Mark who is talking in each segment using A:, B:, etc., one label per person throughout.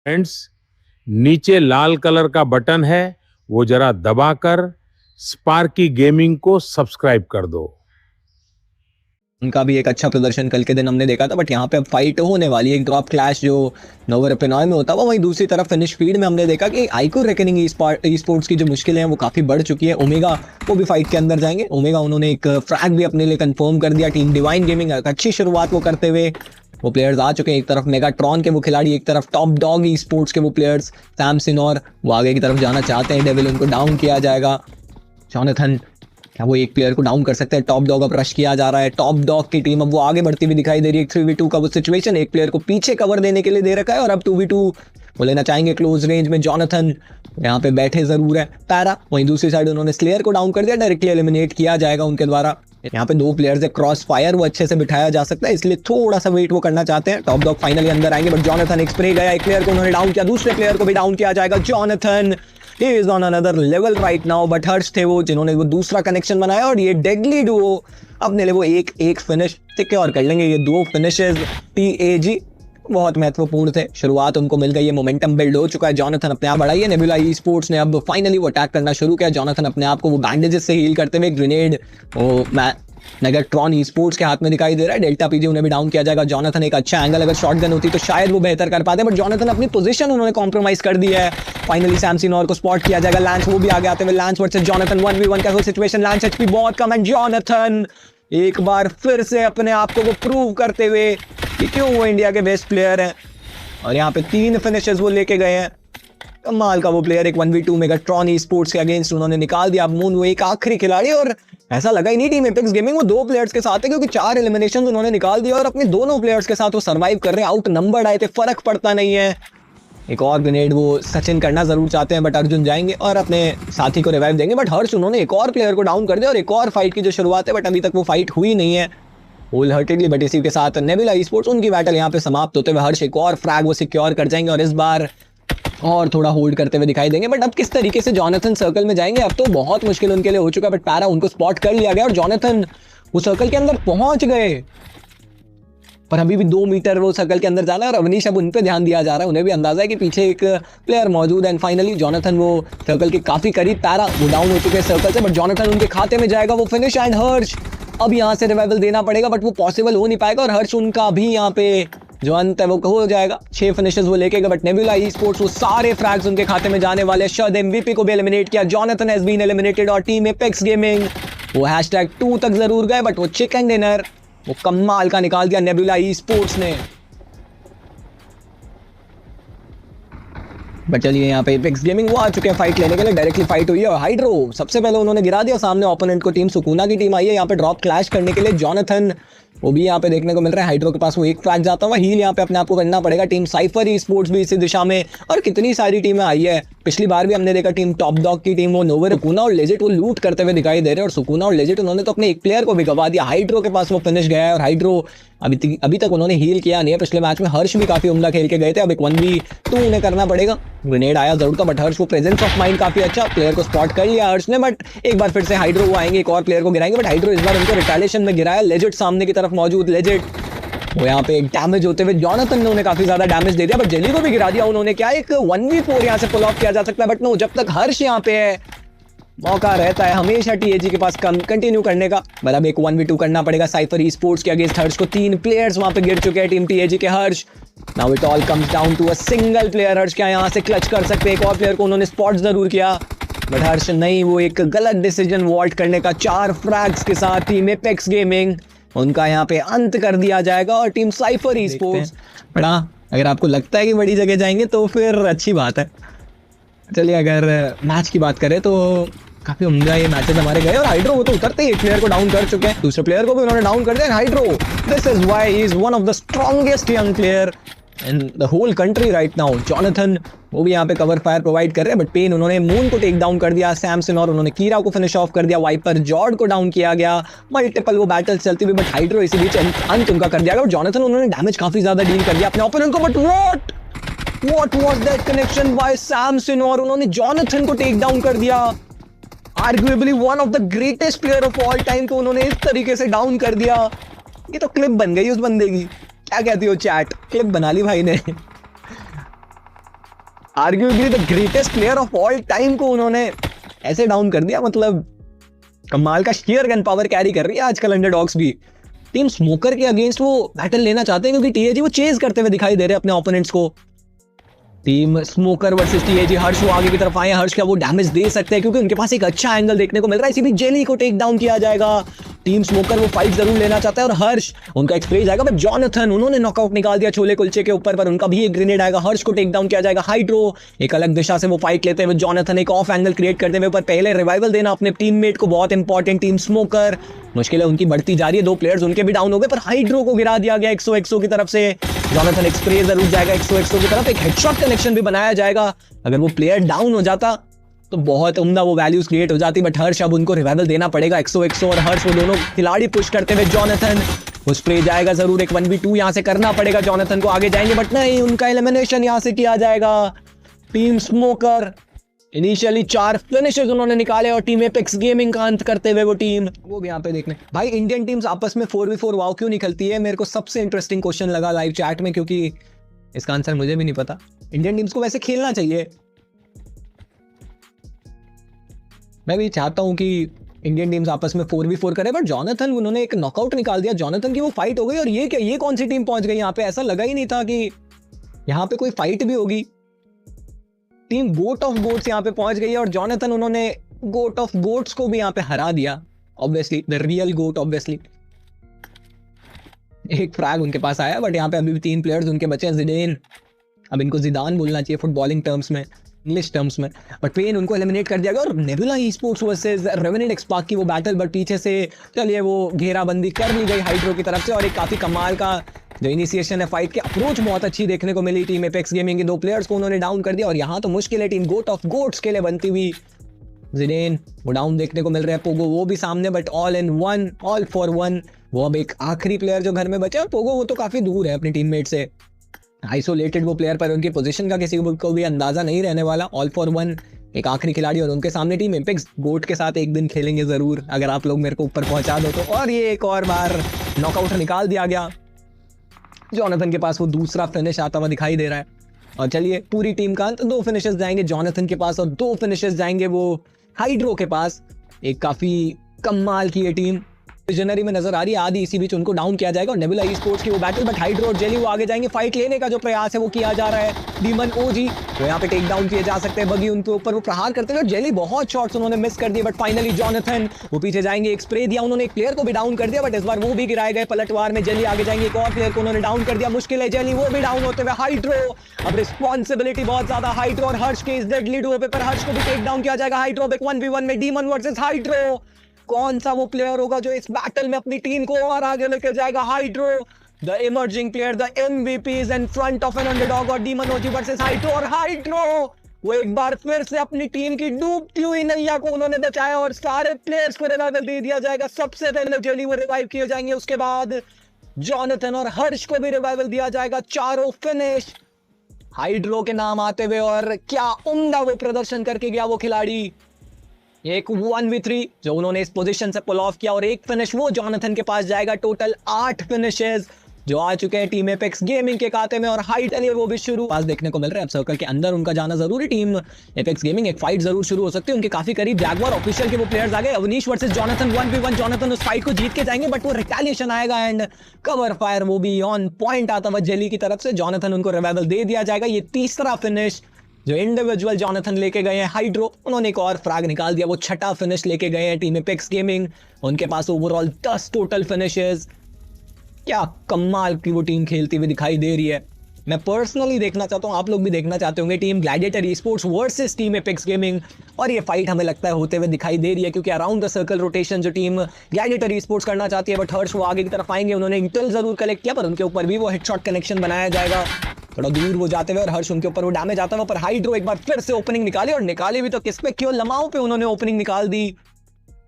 A: Friends, नीचे लाल colour का button है, वो जरा दबाकर स्पार्की गेमिंग को सब्सक्राइब कर दो।
B: उनका भी एक अच्छा प्रदर्शन कल के दिन हमने देखा था, बट यहाँ पे अब फाइट होने वाली है। एक ड्रॉप क्लैश जो नोवर पिनॉय में होता हुआ, वहीं दूसरी तरफ फिनिश फीड में हमने देखा कि आइको रेकनिंग ई स्पोर्ट्स की जो मुश्किलें हैं वो काफ़ी बढ़ चुकी है। ओमेगा वो भी फाइट के अंदर जाएंगे। ओमेगा उन्होंने एक फ्रैग भी अपने लिए कंफर्म कर दिया। टीम डिवाइन गेमिंग अच्छी शुरुआत वो करते हुए वो प्लेयर्स आ चुके हैं। एक तरफ मेगाट्रॉन के वो खिलाड़ी, एक तरफ टॉप डॉग ई स्पोर्ट्स के वो प्लेयर्स सैमसन, और वो आगे की तरफ जाना चाहते हैं। डेविल उनको डाउन किया जाएगा। जॉनथन क्या वो एक प्लेयर को डाउन कर सकते हैं? टॉप डॉग अब रश किया जा रहा है। टॉप डॉग की टीम अब वो आगे बढ़ती हुई दिखाई दे रही है। 3v2 का वो सिचुएशन, एक प्लेयर को पीछे कवर देने के लिए दे रखा है और अब 2v2 वो लेना चाहेंगे क्लोज रेंज में। जॉनथन यहाँ पे बैठे जरूर है। पैरा वहीं दूसरी साइड उन्होंने स्लेयर को डाउन कर दिया, डायरेक्टली एलिमिनेट किया जाएगा उनके द्वारा। यहाँ पे दो प्लेयर्स है, क्रॉस फायर वो अच्छे से बिठाया जा सकता है, इसलिए थोड़ा सा वेट वो करना चाहते हैं। टॉप डॉग फाइनली अंदर आएंगे, बट जॉनथन एक स्प्रे गया, एक प्लेयर को उन्होंने डाउन किया, दूसरे प्लेयर को भी डाउन किया जाएगा। Jonathan he is on another level right now, but हर्ष थे वो जिन्होंने वो दूसरा कनेक्शन बनाया और ये डेडली डुओ अपने लिए वो एक फिनिश सिक्योर कर लेंगे। ये दो फिनिशेस TAG बहुत महत्वपूर्ण थे। शुरुआत उनको मिल गई है, मोमेंटम बिल्ड हो चुका है। जॉनथन अपने आप बढ़ाई है। नेबुला ई स्पोर्ट्स ने अब फाइनली वो अटैक करना शुरू किया। जॉनथन अपने आप को वो बैंडेजेस से हील करते हुए ग्रेनेड वो मेगाट्रॉन ई स्पोर्ट्स के हाथ में दिखाई दे रहा है। डेल्टा पीजी उन्हें भी डाउन किया जाएगा। जॉनथन एक अच्छा एंगल, अगर शॉटगन होती तो शायद वो बेहतर कर पाते, बट जॉनथन अपनी पोजीशन उन्होंने कॉम्प्रोमाइज कर दी है। फाइनली सैमसन को स्पॉट किया जाएगा। लैंस वो भी आगे आते हुए लैंस वर्सेस जॉनथन 1v1 का वो सिचुएशन। लैंस एचपी बहुत कम है। जॉनथन एक बार फिर से अपने आप को वो प्रूव करते हुए कि क्यों वो इंडिया के बेस्ट प्लेयर हैं, और यहाँ पे 3 फिनिशेस वो लेके गए हैं। कमाल का वो प्लेयर, एक 1v2 मेगाट्रॉन ई स्पोर्ट्स के अगेंस्ट उन्होंने निकाल दिया। अब मून वो एक आखिरी खिलाड़ी, और ऐसा लगा ही नहीं टीम एपेक्स गेमिंग वो 2 प्लेयर्स के साथ है, क्योंकि 4 एलिमिनेशन उन्होंने निकाल दिया और अपने दोनों प्लेयर्स के साथ वो सर्वाइव कर रहे हैं। आउट नंबर्ड आए थे, फर्क पड़ता नहीं है। एक और ग्रेनेड वो सचिन करना जरूर चाहते हैं, बट अर्जुन जाएंगे और अपने साथी को रिवाइव देंगे। बट हर्ष उन्होंने एक और प्लेयर को डाउन कर दिया और एक और फाइट की जो शुरुआत है, बट अभी तक वो फाइट हुई नहीं है होल हार्टेडली। बट इसी के साथ नेबुला ई स्पोर्ट्स उनकी बैटल यहाँ पे समाप्त होते हुए हर्ष एक और फ्रैग वो सिक्योर कर जाएंगे और इस बार और थोड़ा होल्ड करते हुए दिखाई देंगे। बट अब किस तरीके से जॉनथन सर्कल में जाएंगे, अब तो बहुत मुश्किल उनके लिए हो चुका है। बट पैरा उनको स्पॉट कर लिया गया और जॉनथन वो सर्कल के अंदर पहुंच गए, पर अभी भी 2 मीटर वो सर्कल के अंदर जाना है और अवनीश अब उन पे ध्यान दिया जा रहा है। उन्हें भी अंदाजा है कि पीछे एक प्लेयर मौजूद है। एंड फाइनली जॉनथन वो सर्कल के काफी करीब, पैरा वो डाउन हो चुके हैं सर्कल से, बट जॉनथन उनके खाते में जाएगा वो फिनिश। एंड हर्ष अब यहाँ से रिवाइवल देना पड़ेगा, बट वो पॉसिबल हो नहीं पाएगा और हर्ष उनका भी यहाँ पे जो अंत है वो हो जाएगा। 6 फिनिशेस वो लेके गए, बट नेबुला ई स्पोर्ट्स वो सारे फ्रैग्स उनके खाते में जाने वाले। शद MVP को भी एलिमिनेट किया। जॉनथन हैज बीन एलिमिनेटेड और टीम एपेक्स गेमिंग वो #2 तक जरूर गए, बट वो चिकन डिनर वो कमाल का निकाल दिया नेबुला ई स्पोर्ट्स ने। बट चलिए यहाँ पे एपेक्स गेमिंग वो आ चुके हैं फाइट लेने के लिए। डायरेक्टली फाइट हुई है और हाइड्रो सबसे पहले उन्होंने गिरा दिया सामने ओपोनेंट को। टीम सुकूना की टीम आई है यहाँ पे ड्रॉप क्लैश करने के लिए। जॉनथन वो भी यहाँ पे देखने को मिल रहा है। हाइड्रो के पास वो एक फ्लैग जाता हुआ, हील यहाँ पे अपने आप को करना पड़ेगा। टीम साइफर ई स्पोर्ट्स भी इसी दिशा में, और कितनी सारी टीमें आई है। पिछली बार भी हमने देखा टीम टॉप डॉग की टीम वो नोवर सुकूना और लेजिट वो लूट करते हुए दिखाई दे रहे हैं, और सुकूना और लेजिट उन्होंने तो अपने एक प्लेयर को भी गवा दिया। हाइड्रो के पास वो फिनिश गया है और हाइड्रो अभी तक उन्होंने हील किया नहीं है। पिछले मैच में हर्ष भी काफी उम्दा खेल के गए थे। अब एक 1v2 उन्हें करना पड़ेगा। ग्रेनेड आया जरूर था, बट हर्ष वो प्रेजेंस ऑफ माइंड काफी अच्छा, प्लेयर को स्पॉट कर लिया हर्ष ने। बट एक बार फिर से हाइड्रो वो आएंगे, एक और प्लेयर को गिराएंगे, बट हाइड्रो इस बार उनको रिटालिएशन में गिराया। लेजिट सामने की तरफ मौजूद, लेजिट वो यहाँ पे डैमेज होते हुए जॉनथन ने उन्हें काफी ज्यादा डैमेज दे दिया, बट जेली को भी गिरा दिया उन्होंने। क्या एक 1v4 यहाँ से पुल ऑफ किया जा सकता है, बट नो, जब तक हर्ष यहाँ पे है मौका रहता है हमेशा TAG के पास कंटिन्यू करने का। मतलब एक 1v2 करना पड़ेगा साइफर ई स्पोर्ट्स के अगेंस्ट हर्ष को। 3 प्लेयर्स वहां पे गिर चुके हैं टीम TAG के। Harsh now it all comes down to a single player. Harsh क्या यहाँ से क्लच कर सकते हैं? एक और प्लेयर को उन्होंने स्पॉट जरूर किया, बट हर्ष नहीं, वो एक गलत डिसीजन वॉल्ट करने का। 4 फ्रैग्स के साथ टीम एपेक्स गेमिंग उनका यहाँ पे अंत कर दिया जाएगा और team cipher e sports. But हाँ, अगर आपको लगता है कि बड़ी जगह जाएंगे तो फिर अच्छी बात है। चलिए अगर मैच की बात करें तो काफी उम्दा ये मैचेस हमारे गए, और हाइड्रो वो तो उतरते ही एक प्लेयर को डाउन कर चुके हैं, दूसरे प्लेयर को भी उन्होंने डाउन कर दिया। Hydro this is why he is one of the strongest young player in the whole country right now. Jonathan वो भी यहाँ पे कवर फायर प्रोवाइड कर रहे हैं, बट पेन उन्होंने मून को टेक डाउन कर दिया। सैमसन और उन्होंने कीरा को फिनिश ऑफ कर दिया। वाइपर जॉर्ड को डाउन किया गया। मल्टीपल वो बैटल चलती हुई, बट हाइड्रो इसी बीच अंत उनका कर दिया गया। और जॉनथन उन्होंने डैमेज काफी ज्यादा डील कर दिया अपने ओपोनेंट को, but what was that connection by Samson, और उन्होंने जॉनथन को टेक डाउन कर दिया। Arguably one of the greatest player of all time को उन्होंने इस तरीके से डाउन कर दिया। ये तो क्लिप बन गई उस बंदे की। क्या कहती हो चैट? क्लिप बना ली भाई ने। Arguably the greatest player of all time को उन्होंने ऐसे डाउन कर दिया। मतलब कमाल का शेयर गन पावर कैरी कर रही है आजकल अंडरडॉग्स भी। टीम स्मोकर के अगेंस्ट वो बैटल लेना चाहते हैं क्योंकि टीएजी वो चेज करते हुए दिखाई दे रहे हैं अपने ओपोनेंट्स को। टीम स्मोकर वर्सेस टीएजी, हर्ष वो आगे की तरफ आए, हर्ष क्या वो डैमेज दे सकते हैं क्योंकि उनके पास एक अच्छा एंगल देखने को मिल रहा है। इसी बीच जेली को टेक डाउन किया जाएगा। टीम स्मोकर वो फाइट जरूर लेना चाहता है और हर्ष उनका एक्सप्रे जाएगा, बट जॉनथन उन्होंने नॉकआउट निकाल दिया छोले कुलचे के ऊपर, पर उनका भी एक ग्रेनेड आएगा। हर्ष को टेक डाउन किया जाएगा। हाइड्रो एक अलग दिशा से वो फाइट लेते हुए, जॉनथन एक ऑफ एंगल क्रिएट करते हुए, पर पहले रिवाइवल देना अपने टीममेट को बहुत इंपॉर्टेंट। टीम स्मोकर मुश्किल है उनकी बढ़ती जा रही है, 2 प्लेयर्स उनके भी डाउन हो गए, पर हाइड्रो को गिरा दिया गया 100 की तरफ से। जॉनथन एक्सप्रे जरूर जाएगा 100 की तरफ, एक हेडशॉट कनेक्शन भी बनाया जाएगा। अगर वो प्लेयर डाउन हो जाता तो बहुत उम्दा वो वैल्यूज क्रिएट हो जाती, बट हर्ष अब उनको रिवाइवल देना पड़ेगा 100 और हर्ष वो दोनों खिलाड़ी पुश करते हुए। जॉनथन वो स्प्रे जाएगा जरूर, एक 1v2 यहाँ से करना पड़ेगा जॉनथन को, आगे जाएंगे बट नहीं, उनका एलिमिनेशन यहाँ से किया जाएगा। टीम स्मोकर इनिशियली 4 फिनिशेस उन्होंने निकाले और टीम एपेक्स गेमिंग का अंत करते हुए वो टीम वो भी यहाँ पे देखने। भाई इंडियन टीम्स आपस में 4v4 वाव क्यों निकलती है, मेरे को सबसे इंटरेस्टिंग क्वेश्चन लगा लाइव चैट में, क्योंकि इसका आंसर मुझे भी नहीं पता। इंडियन टीम्स को वैसे खेलना चाहिए, मैं भी चाहता हूं कि इंडियन टीम्स आपस में 4v4 करे, बट जॉनथन उन्होंने एक नॉकआउट निकाल दिया, जॉनथन की वो फाइट हो गई। और ये क्या, ये कौन सी टीम पहुंच गई यहाँ पे, ऐसा लगा ही नहीं था कि यहाँ पे कोई फाइट भी होगी। टीम गोट ऑफ गोट्स यहाँ पे पहुंच गई है और जॉनथन उन्होंने गोट ऑफ गोट्स को भी यहाँ पे हरा दिया, obviously the real goat obviously. एक फ्रैग उनके पास आया, बट यहाँ पे अभी भी 3 प्लेयर्स उनके बचे हैं। जिडेन, अब इनको जिदान बोलना चाहिए फुटबॉलिंग टर्म्स में, इंग्लिश टर्म्स में, बट पेन उनको एलिमिनेट कर दिया गया। और Nebula esports versus Revenant XSpark की वो बैटल, बट पीछे से चलिए वो घेराबंदी कर ली गई हाइड्रो की तरफ से, और एक काफी कमाल का जो इनिशिएशन है फाइट की, अप्रोच बहुत अच्छी देखने को मिली। टीम एपेक्स गेमिंग के 2 प्लेयर्स को उन्होंने डाउन कर दिया और यहाँ तो मुश्किल है टीम गोट ऑफ गोट्स के लिए बनती हुई। जिडेन वो डाउन देखने को मिल रहा है, पोगो वो भी सामने, but all in one, all for one, वो अब एक आखिरी प्लेयर जो घर में बचे। और पोगो वो तो काफी दूर है अपनी टीममेट से, आइसोलेटेड वो प्लेयर, पर उनकी पोजीशन का किसी को भी अंदाजा नहीं रहने वाला। ऑल फॉर वन एक आखिरी खिलाड़ी और उनके सामने टीम एपेक्स गोट के साथ एक दिन खेलेंगे जरूर, अगर आप लोग मेरे को ऊपर पहुंचा दो तो। और ये एक और बार नॉकआउट निकाल दिया गया। जॉनथन के पास वो दूसरा फिनिश आता हुआ दिखाई दे रहा है। और चलिए पूरी टीम का अंत, 2 फिनिशेस जाएंगे जॉनथन के पास और 2 फिनिशेस जाएंगे वो हाइड्रो के पास। एक काफी कमाल की ये टीम विजनरी में नजर आ रही है। आदि इसी बीच उनको डाउन किया जाएगा और नेबुला ई स्पोर्ट्स की वो बैटल, बट हाइड्रो और जेली वो आगे जाएंगे। फाइट लेने का जो प्रयास है वो किया जा रहा है। डीमन ओजी तो यहाँ पे टेक डाउन किए जा सकते हैं, बगी उनके ऊपर वो प्रहार करते हैं और जेली बहुत शॉट्स उन्होंने मिस कर दिए, बट फाइनली जॉनथन वो पीछे जाएंगे। एक स्प्रे दिया उन्होंने, एक प्लेयर को भी डाउन कर दिया, बट इस बार वो भी गिराए गए पलटवार में। जेली आगे जाएंगे, एक और प्लेयर को उन्होंने डाउन कर दिया, मुश्किल है जेली वो भी डाउन होते हुए। हाइड्रो अब रिस्पॉन्सिबिलिटी बहुत ज्यादा हाइड्रो और हर्ष के इस डेडली डुओ पे, पर हर्ष को भी टेक डाउन किया जाएगा। हाइड्रो 1v1 में डीमन वर्सेस हाइड्रो, कौन सा वो प्लेयर होगा जो इस बैटल में अपनी टीम को और आगे लेकर जाएगा। Hydro the emerging player, the MVP is in front of an underdog, और डीमन ओजी वर्सेस हाइड्रो। और हाइड्रो वो एक बार फिर से अपनी टीम की डूबती हुई नैया को उन्होंने बचाया और सारे प्लेयर्स को रिवाइवल दे दिया जाएगा। सबसे पहले जेली वो रिवाइव किए जाएंगे, उसके बाद जॉनथन और हर्ष को भी रिवाइवल दिया जाएगा। चारों फिनिश हाइड्रो के नाम आते हुए, और क्या उम्दा वो प्रदर्शन करके गया वो खिलाड़ी। एक 1v3 जो उन्होंने इस पोजीशन से पुल ऑफ किया और एक फिनिश वो जॉनथन के पास जाएगा। टोटल 8 फिनिशेस जो आ चुके हैं टीम एपेक्स गेमिंग के खाते में, और हाइट लिए वो भी शुरू पास देखने को मिल रहा है। अब सर्कल के अंदर उनका जाना जरूरी, टीम एपेक्स गेमिंग एक फाइट जरूर शुरू हो सकती है उनके काफी करीब। जैगवार ऑफिशियल के वो प्लेयर्स आ गए। Avneesh versus Jonathan 1v1, Jonathan उस फाइट को जीत के जाएंगे, बट वो रिटेलिएशन आएगा एंड कवर फायर वो भी ऑन पॉइंट आता हुआ जेली की तरफ से। जॉनथन उनको रिवाइवल दे दिया जाएगा। ये तीसरा फिनिश जो इंडिविजुअल जॉनथन लेके गए हैं। हाइड्रो उन्होंने एक और फ्रैग निकाल दिया, वो 6ठा फिनिश लेके गए हैं टीम एपेक्स गेमिंग। उनके पास ओवरऑल 10 टोटल फिनिशेस। क्या कमाल की वो टीम खेलती हुई दिखाई दे रही है। मैं पर्सनली देखना चाहता हूँ, आप लोग भी देखना चाहते होंगे, team gladiator e sports versus team Apex gaming. और ये फाइट हमें लगता है होते हुए दिखाई दे रही है, क्योंकि अराउंड द सर्कल रोटेशन जो टीम ग्लैडिएटर ई स्पोर्ट्स करना चाहती है, बट हर्ष वो आगे की तरफ आएंगे। उन्होंने इंटेल जरूर कलेक्ट किया, पर उनके ऊपर भी वो हेडशॉट कनेक्शन बनाया जाएगा थोड़ा दूर वो जाते हुए, और हर्ष उनके ऊपर वो डैमेज आता हुआ। पर हाइड्रो एक बार फिर से ओपनिंग निकाली, और निकाली भी तो किस पे, क्यों लमाओं पे उन्होंने ओपनिंग निकाल दी।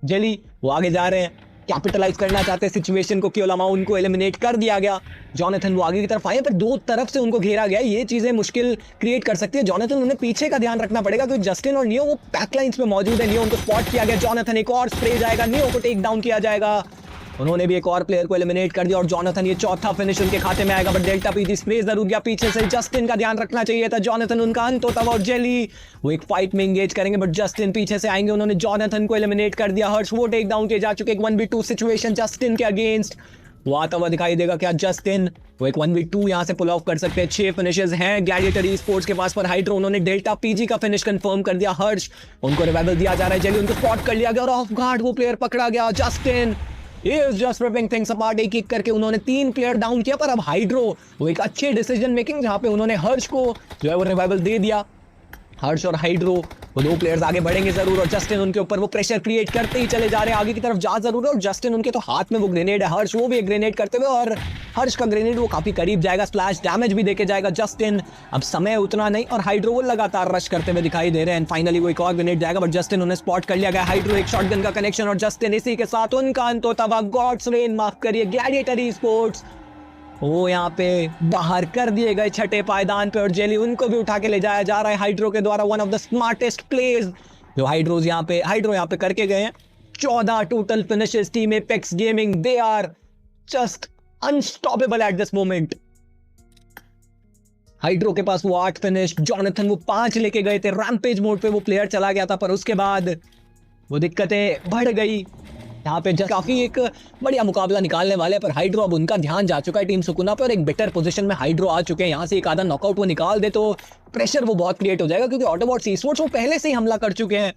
B: जेली वो आगे जा रहे हैं, कैपिटलाइज करना चाहते हैं सिचुएशन को, क्यों लमाओ उनको एलिमिनेट कर दिया गया। जॉनथन वो आगे की तरफ आए, पर 2 तरफ से उनको घेरा गया, ये चीजें मुश्किल क्रिएट कर सकती है। जॉनथन उन्हें पीछे का ध्यान रखना पड़ेगा, क्योंकि जस्टिन और नियो वो बैकलाइंस पे मौजूद है। नियो उनको स्पॉट किया गया, जॉनथन एक और स्प्रे जाएगा, नियो को टेक डाउन किया जाएगा। उन्होंने भी एक और प्लेयर को एलिमिनेट कर दिया और जॉनथन ये चौथा फिनिश उनके खाते में आएगा। बट डेल्टा पीजी स्प्रे जरूर गया पीछे से, जस्टिन का ध्यान रखना चाहिए था। जॉनथन उनका अंत होता हुआ और जेली वो एक फाइट में एंगेज करेंगे, बट जस्टिन पीछे से आएंगे। उन्होंने जॉनथन को एलिमिनेट कर दिया। हर्ष वो टेक डाउन किए जा चुके, एक 1v2 सिचुएशन जस्टिन के अगेंस्ट वो आता हुआ दिखाई देगा। क्या जस्टिन वो एक 1v2 यहां से पुल ऑफ कर सकते हैं? 6 फिनिशेस हैं ग्लैडिएटर ई स्पोर्ट्स के पास पर हाइड्रो उन्होंने डेल्टा पीजी का फिनिश कंफर्म कर दिया। हर्ष उनको रिवाइवल दिया जा रहा है, जेली उनको स्पॉट कर लिया गया और ऑफ गार्ड वो प्लेयर पकड़ा गया। Justin is just ripping things apart। एक एक करके उन्होंने 3 प्लेयर डाउन किया, पर अब हाइड्रो वो एक अच्छे डिसीजन मेकिंग जहां पे उन्होंने हर्ष को जो है वो रिवाइवल दे दिया। हर्ष और हाइड्रो वो 2 प्लेयर्स आगे बढ़ेंगे जरूर और जस्टिन उनके ऊपर वो प्रेशर क्रिएट करते ही चले जा रहे हैं, आगे की तरफ जा जरूर है। और जस्टिन उनके तो हाथ में वो ग्रेनेड है, हर्ष वो भी एक ग्रेनेड करते हुए और हर्ष का ग्रेनेड वो काफी करीब जाएगा, स्प्लैश डैमेज भी देके जाएगा। जस्टिन अब समय उतना नहीं और हाइड्रो वो लगातार रश करते हुए दिखाई दे रहे हैं। फाइनली वो एक और ग्रेनेड जाएगा, बट जस्टिन उन्हें स्पॉट कर लिया गया। हाइड्रो एक शॉटगन का कनेक्शन और जस्टिन इसी के साथ उनका अंत होता हुआ। गॉड्स रेन माफ करिए ग्लैडिएटर ई स्पोर्ट्स वो यहाँ पे बाहर कर दिए गए छठे पायदान पे और जेली उनको भी उठा के ले जाया जा रहा है हाइड्रो के द्वारा। One of the smartest plays जो हाइड्रो यहाँ पे करके गए हैं। 14 total finishes team Apex gaming, they are just unstoppable at this moment. Hydro के पास वो 8 फिनिश, जॉनथन वो 5 लेके गए थे। रैम्पेज मोड पे वो प्लेयर चला गया था, पर उसके बाद वो दिक्कतें बढ़ गई। यहाँ पे काफी एक बढ़िया मुकाबला निकालने वाले हैं, पर हाइड्रो अब उनका ध्यान जा चुका है टीम सुकुना पर और एक बेटर पोजीशन में हाइड्रो आ चुके हैं। यहाँ से एक आधा नॉकआउट वो निकाल दे तो प्रेशर वो बहुत क्रिएट हो जाएगा, क्योंकि ऑटोबॉट्स ई स्पोर्ट्स वो पहले से ही हमला कर चुके हैं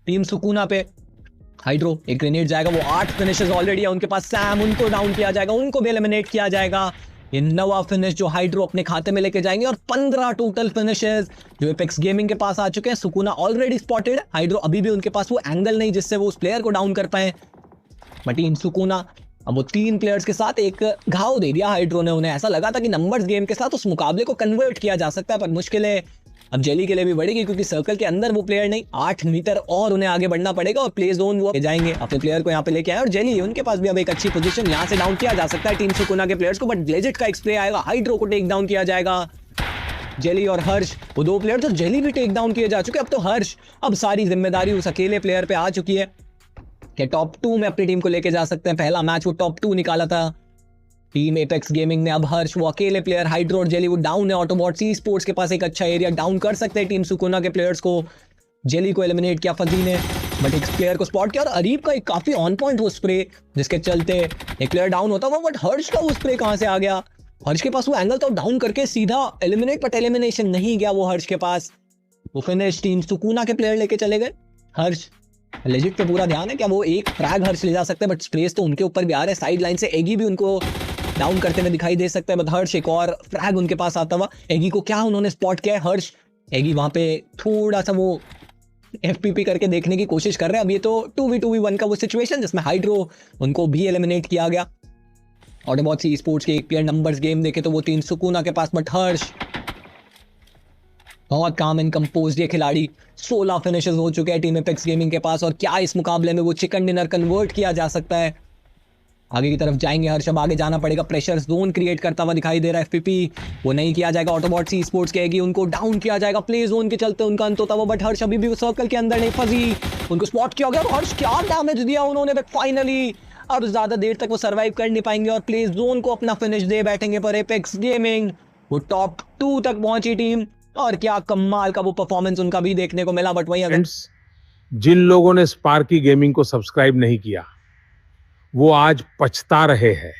B: टीम सुकुना पे। हाइड्रो एक ग्रेनेड जाएगा, वो 8 फिनिशेस ऑलरेडी है उनके पास। सैम उनको डाउन किया जाएगा, उनको भी एलिमिनेट किया जाएगा। ये 9वां फिनिश जो हाइड्रो अपने खाते में लेके जाएंगे और 15 टोटल फिनिशेस जो एपेक्स गेमिंग के पास आ चुके हैं। सुकुना ऑलरेडी स्पॉटेड, हाइड्रो अभी भी उनके पास वो एंगल नहीं जिससे वो उस प्लेयर को डाउन कर पाए। बट टीम सुकुना अब वो 3 प्लेयर्स के साथ एक घाव दे दिया हाइड्रो ने। उन्हें ऐसा लगा था कि नंबर्स गेम के साथ उस मुकाबले को कन्वर्ट किया जा सकता है, पर मुश्किलें अब जेली के लिए भी बढ़ेगी, क्योंकि सर्कल के अंदर वो प्लेयर नहीं, 8 मीटर और उन्हें आगे बढ़ना पड़ेगा और प्ले जोन वो जाएंगे। अपने प्लेयर को यहाँ पे लेके आए और जेली उनके पास भी अब एक अच्छी पोजीशन, यहाँ से डाउन किया जा सकता है टीम सुकुना के प्लेयर्स को। बट ग्लेजेट का एक स्प्रे आएगा, हाइड्रो को टेक डाउन किया जाएगा। जेली और हर्ष वो 2 प्लेयर तो जेली भी टेक डाउन किए जा चुके। अब तो हर्ष अब सारी जिम्मेदारी उस अकेले प्लेयर पे आ चुकी है कि टॉप 2 में अपनी टीम को लेके जा सकते हैं। पहला मैच वो टॉप 2 निकाला था टीम एपेक्स गेमिंग ने। अब हर्ष वो अकेले प्लेयर, हाइड्रो और जेली वो डाउन है। ऑटोबॉट्स ई स्पोर्ट्स के पास एक अच्छा एरिया डाउन कर सकते हैं टीम सुकुना के प्लेयर्स को। जेली को एलिमिनेट किया फजी ने, बट एक प्लेयर को स्पॉट किया और अरीब का एक काफी ऑन पॉइंट वो स्प्रे जिसके चलते एक प्लेयर डाउन होता हुआ। बट हर्ष का वो स्प्रे कहां से आ गया? हर्ष के पास वो एंगल था, डाउन करके सीधा एलिमिनेट, बट एलिमिनेशन नहीं गया वो हर्ष के पास। वो फिनिश टीम सुकुना के प्लेयर लेके चले गए। हर्ष लेजिट पे पूरा ध्यान है, क्या वो एक फ्रैग हर्ष ले जा सकते हैं, बट स्पेस तो उनके ऊपर भी आ रहा है। साइड लाइन से एगी भी उनको डाउन करते हुए दिखाई दे सकता है, बट हर्ष एक और फ्रैग उनके पास आता हुआ। एगी को क्या उन्होंने स्पॉट किया है? हर्ष एगी वहां पे थोड़ा सा वो एफपीपी करके देखने की कोशिश कर रहे हैं। अब ये तो 2v2v1 का वो सिचुएशन जिसमें हाइड्रो उनको भी एलिमिनेट किया गया। ऑटोबॉट्स ई स्पोर्ट्स के एक प्लेयर नंबर्स गेम देखे तो वो 3 सुकुना के पास, बट हर्ष बहुत काम एंड कंपोज ये खिलाड़ी। 16 फिनिशेस हो चुके हैं टीम एपेक्स गेमिंग के पास और क्या इस मुकाबले में वो चिकन डिनर कन्वर्ट किया जा सकता है? आगे की तरफ जाएंगे हर्ष, अब आगे जाना पड़ेगा। प्रेशर जोन क्रिएट करता हुआ दिखाई दे रहा है। एफपीपी वो नहीं किया जाएगा, ऑटोबॉट्स ई स्पोर्ट्स कहेगी उनको डाउन किया जाएगा। प्ले जोन के चलते उनका अंत होता हुआ, बट हर्ष अभी भी सर्कल के अंदर नहीं, फजी उनको स्पॉट किया गया। हर्ष क्या डैमेज दिया उन्होंने, बट फाइनली अब ज्यादा देर तक वो सर्वाइव कर नहीं पाएंगे और प्ले जोन को अपना फिनिश दे बैठेंगे। पर एपेक्स गेमिंग वो टॉप 2 तक पहुंची टीम और क्या कमाल का वो परफॉर्मेंस उनका भी देखने को मिला। बट वही
A: फ्रेंड्स, जिन लोगों ने स्पार्की गेमिंग को सब्सक्राइब नहीं किया वो आज पछता रहे हैं।